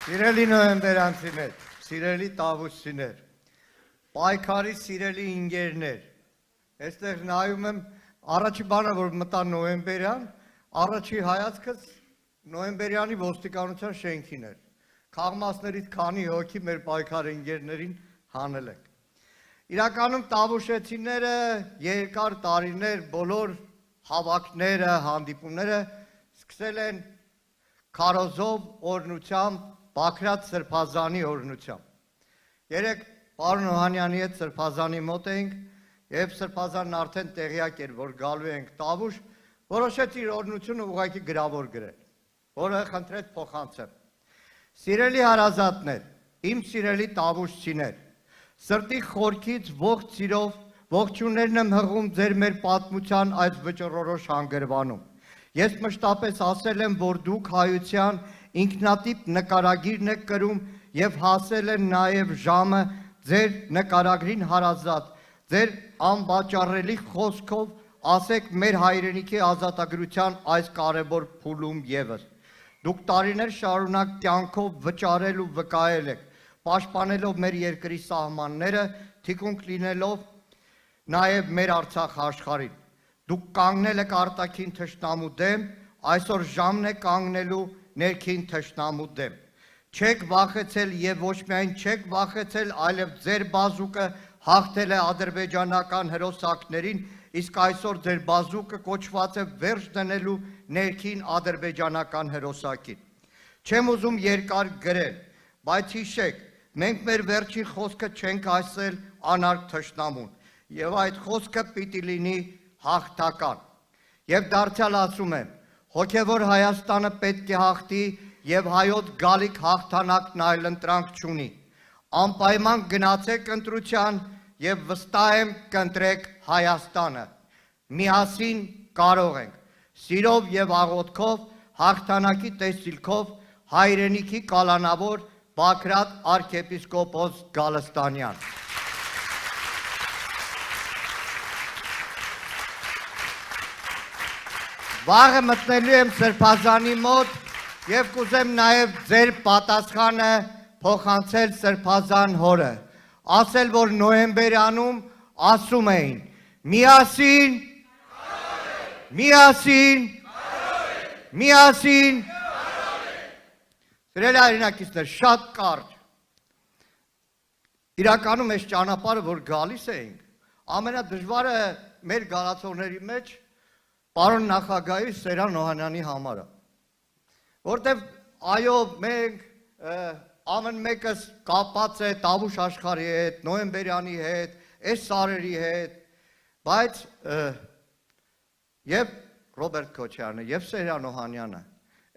Սիրելի նոյեմբերանցիներ, սիրելի տավուշցիներ, պայքարի սիրելի ինգերներ, այստեղ նայում եմ առաջի բանը, որ մտա նոյեմբերյան, առաջի հայացքս նոյեմբերյանի ոստիկանության շենքին էր, քաղմասներից քանի հոգի մեր պայքարի ինգերներին հանել ենք։ Իրականում տավուշեցիները երկար տարիներ բոլոր հավաքները, հանդիպումները սկսել են քարոզով օրհնությամբ Բաքրատ Սրբազանի օրհնությամբ։ Երեք պարոն Օհանյանի հետ Սրբազանի մոտ էինք եւ Սրբազանն արդեն տեղյակ էր, որ գալու ենք տավուշ, որոշեց իր օրհնությունը ուղղակի գրավոր գրել, որը խնդրեց փոխանցեմ։ Սիրելի հարազատներ, իմ սիրելի տավուշցիներ, սրտի խորքից ողջ սիրով ողջուններն եմ հղում ձեր մեր պատմության այս վճռորոշ հանգրվանում։ Ես մշտապես ասել եմ, որ դուք հայության ինքնատիպ նկարագիրն եք կրում եւ հասել են նաեւ ժամը ձեր նկարագրին հարազատ, ձեր անվաճառելի խոսքով ասեք մեր հայրենիքի ազատագրության այս կարևոր փուլում եւս։ Դուք տարիներ շարունակ կյանքով վճարել ու վկայել եք, պաշտպանելով մեր երկրի սահմանները, թիկունք լինելով նաեւ մեր Արցախ աշխարհին։ Դուք կանգնել եք արտաքին թշնամու դեմ, այսօր ժամն է կանգնելու ներքին թշնամու դեմ։ Չեք վախեցել եւ ոչ միայն չեք վախեցել, այլև ձեր բազուկը հաղթել է ադրբեջանական հրոսակներին, իսկ այսօր ձեր բազուկը կոչված է վերջ դնելու ներքին ադրբեջանական հրոսակին։ Չեմ ուզում երկար գրել, բայց հիշեք, մենք մեր վերջին խոսքը չենք ասել անարգ թշնամուն, եւ այդ խոսքը պիտի լինի հաղթական։ Եվ դարձյալ ասում եմ, հոգևոր Հայաստանը պետք է հաղթի եւ հայոց գալիք հաղթանակն այլընտրանք չունի։ Անպայման գնացեք ընտրության եւ վստահ եմ կընտրեք Հայաստանը։ Միասին կարող ենք, սիրով եւ աղոթքով, հաղթանակի տեսիլքով հայրենիքի կալանավոր Բաքրատ arczepiskopos Գալստանյան։ Վաղը մտնելու եմ Սրբազանի մոտ եւ կուզեմ նաեւ ձեր պատասխանը փոխանցել Սրբազան հորը, ասել, որ նոյեմբերյանում ասում էին միասին, միասին, միասին։ Սիրելի հայրենակիցներ, շատ կարճ։ Իրականում այս ճանապարհը, որ գալիս էինք, ամենադժվարը մեր գալացողների մեջ պարոն նախագահի Սերան Օհանյանի համար է, որտեվ այո, մենք ամեն մեկս կապած է տավուշ աշխարհի հետ, նոյեմբերյանի հետ, այս սարերի հետ, բայց եւ Ռոբերտ Քոչարյանը եւ Սերան Օհանյանը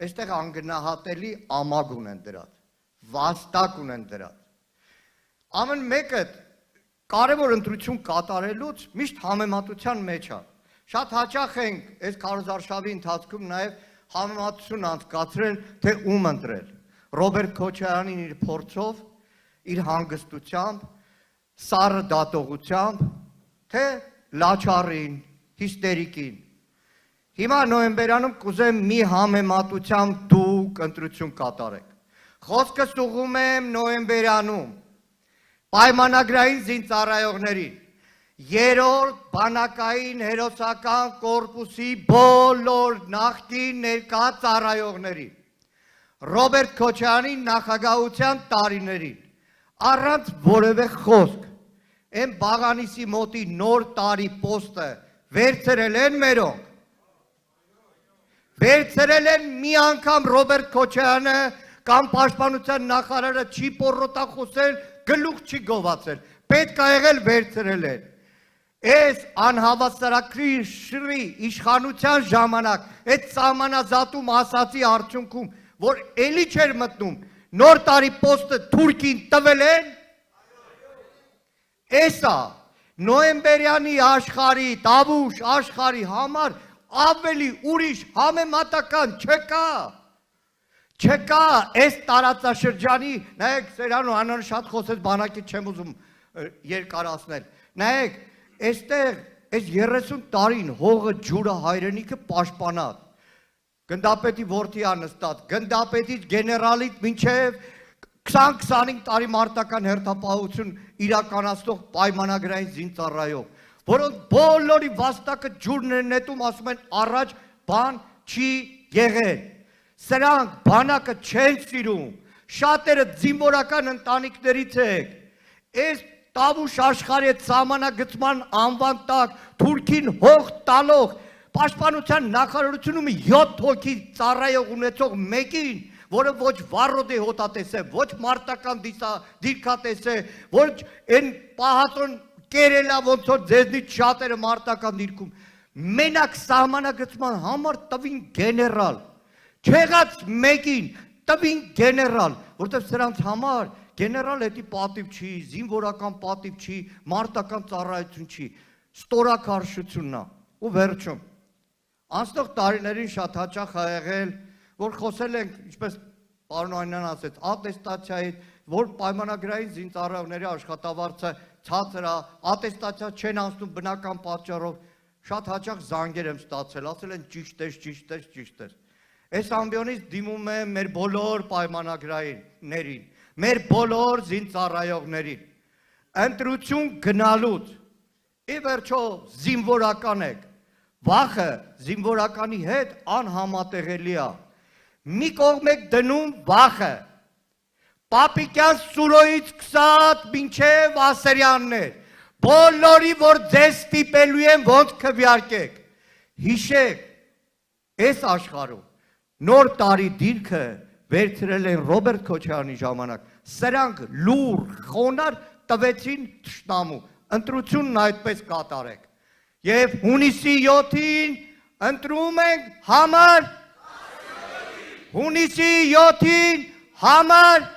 այստեղ անգնահատելի ամագ ունեն դրած, վաստակ ունեն դրած։ Ամեն մեկը կարևոր ընտրություն կատարելուց միշտ համեմատության մեջ է։ Շատ հաճախ ենք այս քարոզարշավի ընթացքում նաև համեմատություն անցկացրել, թե ում ընտրել։ Ռոբերտ Քոչարյանին իր փորձով, իր հանգստությամբ, սառը դատողությամբ, թե լաչառին, հիստերիկին։ Հիմա նոյեմբերյանում կուզեմ մի համեմատությամբ դուք ընտրություն կատարեք։ Խոսքս ուղղում եմ նոյեմբերյանում պայմանագրային զինծառայողներին, երրորդ բանակային հերոսական կորպուսի բոլոր նախկին ներկա ծառայողների, Ռոբերտ Քոչարյանի նախագահության տարիներին, առանց որևէ խոսք, այն Բաղանիսի մոտի նոր տարի պոստը վերցրել են մերոնք, վերցրել են մի անգամ Ռոբերտ Քոչարյանը կամ պաշտպանության նախարարը չի պոռոտախոսել, գլուխ չի գովացել, պետք է եղել վերցրել են։ Այս անհավասարակրի իշխանության ժամանակ, այդ սահմանազատում ասացի արդյունքում, որ էլի չէր մտնում, նոր տարի պոստը Թուրքին տվել են, էսա նոյեմբերյանի աշխարհի, տավուշ աշխարհի համար ավելի ուրիշ համեմատական չկա, չկա այս տարածաշրջանի, նայեք Սերան Օհանյանը շատ խոսեց, բանակից չեմ ուզում երկարացնել, նայեք, այստեղ այս 30 տարին հողը ջուրը հայրենիքը պաշտպանած, գնդապետի որդի ա նստած, գնդապետից գեներալից մինչև 20-25 տարի մարտական հերթապահություն իրականացնող պայմանագրային զինծառայող, որոնք բոլորի վաստակը ջուրն են նետում, ասում են առաջ բան չի եղել։ Սրանք բանակը չեն սիրում, շատերը զինվորական ընտանիքներից եք, այս Տավուշ աշխարհի սահմանագծման անվան տակ Թուրքին հող տալող պաշտպանության նախարարությունում 7 հոգի ծառայող ունեցող մեկին, որը ոչ վառոդ է հոտատես է, ոչ մարտական դիրքատես է, ոչ այն պահածոն կերելա ոնց որ ձեզնից շատերը մարտական դիրքում, մենակ սահմանագծման համար տվին գեներալ, չեղած մեկին տվին գեներալ, որտեղ սրանց համար գեներալ էդի պատիվ չի, զինվորական պատիվ չի, մարտական ծառայություն չի, ստորակարշությունն է, ու վերջում։ Անցնող տարիներին շատ հաճախ ա եղել, որ խոսել ենք, ինչպես պարոն Օհանյանն ասեց, ատեստացիայից, որ պայմանագրային զինծառայողների աշխատավարձը ցածր է, ատեստացիա չեն անցնում բնական պատճառով, շատ հաճախ զանգեր եմ ստացել, ասել են ճիշտ է, ճիշտ է, ճիշտ է։ Այս ամբիոնից դիմում եմ մեր բոլոր պայմանագրայիններին, մեր բոլոր զինծառայողներին, ընտրություն գնալուց, ի վերջո զինվորական եք, վախը զինվորականի հետ անհամատեղելի է, մի կողմ եք դնում վախը, Պապիկյան Սուրոյից սկսած մինչև Ասերյաններ, բոլորի որ ձեզ ստիպելու են ոնց քվեարկեք, հիշեք, այս աշխարհում նոր տարի դիրքը վերցրել են Ռոբերտ Քոչարյանի ժամանակ, սրանք լուր, խոնար տվեցին թշնամու, ընտրությունն այդպես կատարեք, և հունիսի 7-ին ընտրում ենք համար, հունիսի 7-ին համար